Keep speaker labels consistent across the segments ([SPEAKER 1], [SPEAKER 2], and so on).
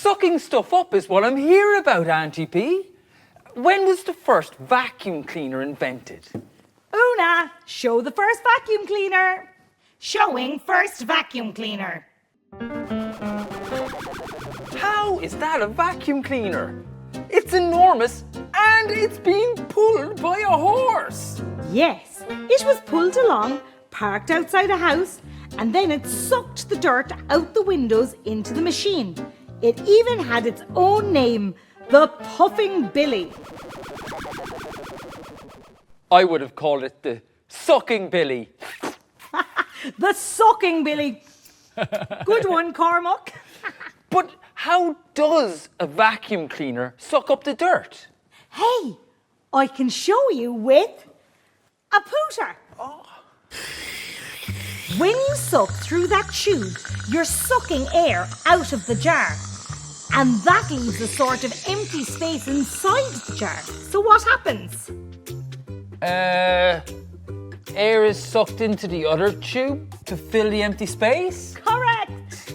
[SPEAKER 1] sucking stuff up is what I'm here about, Auntie B. When was the first vacuum cleaner invented?
[SPEAKER 2] Una, show the first vacuum cleaner. Showing first vacuum cleaner.
[SPEAKER 1] How is that a vacuum cleaner? It's enormous and it's being pulled by a horse.
[SPEAKER 2] Yes, it was pulled along, parked outside a house, and then it sucked the dirt out the windows into the machine. It even had its own name, the Puffing Billy.
[SPEAKER 1] I would have called it the Sucking Billy.
[SPEAKER 2] The Sucking Billy. Good one, Cormac.
[SPEAKER 1] But how does a vacuum cleaner suck up the dirt?
[SPEAKER 2] Hey, I can show you with a pooter.
[SPEAKER 1] Oh.
[SPEAKER 2] When you suck through that tube, you're sucking air out of the jar. And that leaves a sort of empty space inside the jar. So what happens?
[SPEAKER 1] Air is sucked into the other tube to fill the empty space?
[SPEAKER 2] Correct!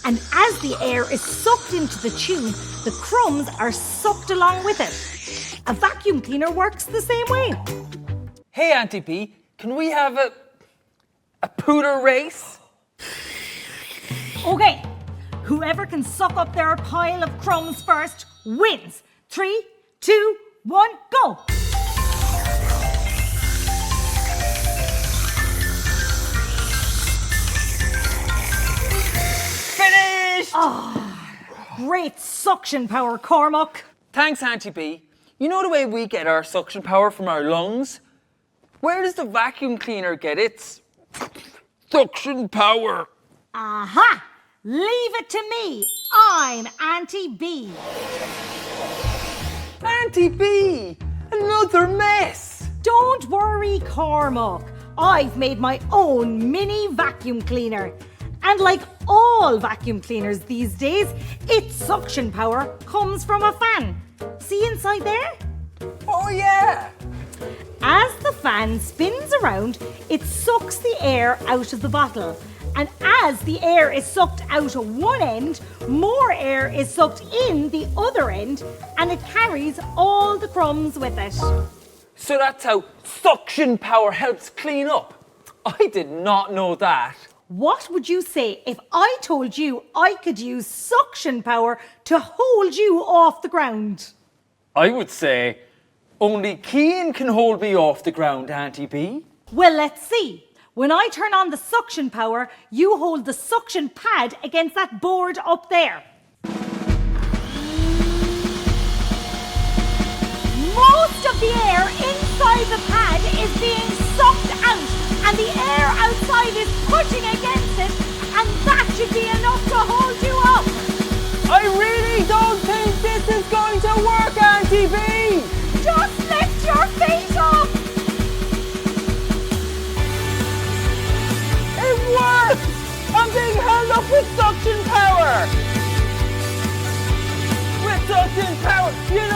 [SPEAKER 2] And as the air is sucked into the tube, the crumbs are sucked along with it. A vacuum cleaner works the same way.
[SPEAKER 1] Hey, Auntie B, can we have a pooter race?
[SPEAKER 2] Okay, whoever can suck up their pile of crumbs first wins. 3, 2, 1, go!
[SPEAKER 1] Finished!
[SPEAKER 2] Oh, great suction power, Cormac.
[SPEAKER 1] Thanks, Auntie B. You know the way we get our suction power from our lungs? Where does the vacuum cleaner get its suction power?
[SPEAKER 2] Aha! Leave it to me. I'm Auntie B.
[SPEAKER 1] Auntie B! Another mess!
[SPEAKER 2] Don't worry, Cormac. I've made my own mini vacuum cleaner. And like all vacuum cleaners these days, its suction power comes from a fan. See inside there?
[SPEAKER 1] Oh yeah!
[SPEAKER 2] As the fan spins around, it sucks the air out of the bottle. And as the air is sucked out of one end, more air is sucked in the other end, and it carries all the crumbs with it.
[SPEAKER 1] So that's how suction power helps clean up. I did not know that.
[SPEAKER 2] What would you say if I told you I could use suction power to hold you off the ground?
[SPEAKER 1] I would say, only Cian can hold me off the ground, Auntie B.
[SPEAKER 2] Well, let's see. When I turn on the suction power, you hold the suction pad against that board up there. Most of the air inside the pad is being sucked out, and the air outside is pushing against it, and that should be enough to hold you up.
[SPEAKER 1] I really don't think this is going to work, Auntie B!
[SPEAKER 2] Just lift your feet up!
[SPEAKER 1] It works! I'm being held up with suction power! With suction power, you